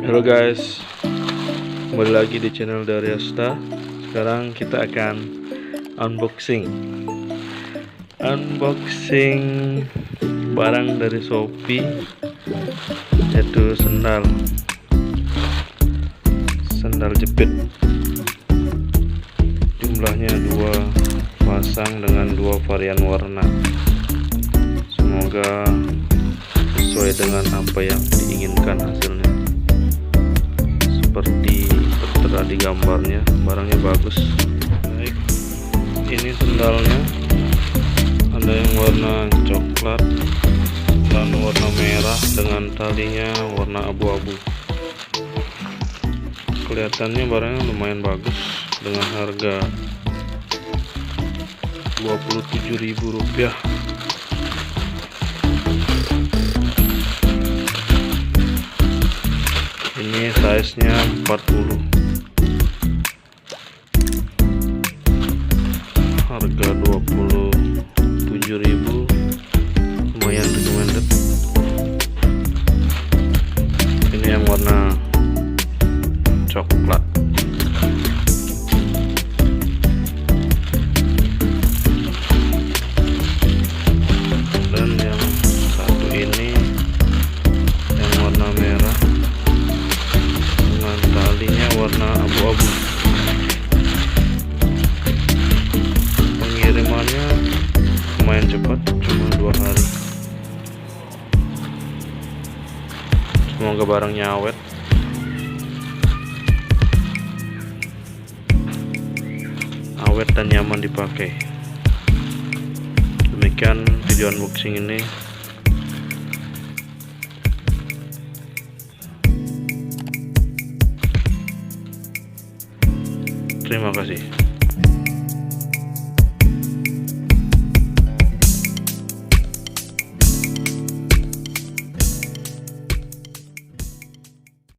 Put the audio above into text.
Halo guys, kembali lagi di channel dari Asta. Sekarang kita akan unboxing barang dari Shopee, yaitu sandal jepit. Jumlahnya 2 pasang dengan 2 varian warna. Semoga sesuai dengan apa yang diinginkan hasilnya, seperti tertera di gambarnya. Barangnya bagus. Baik, ini sandalnya ada yang warna coklat dan warna merah dengan talinya warna abu-abu. Kelihatannya barangnya lumayan bagus dengan harga Rp27.000. Ini size nya 40, harga 27.000, lumayan recommended. Ini yang warna coklat. Dan yang satu ini yang warna merah dengan talinya warna abu-abu. Pengirimannya lumayan cepat, cuma 2 hari. Semoga barangnya awet. Dan nyaman dipakai. Demikian video unboxing ini. Terima kasih.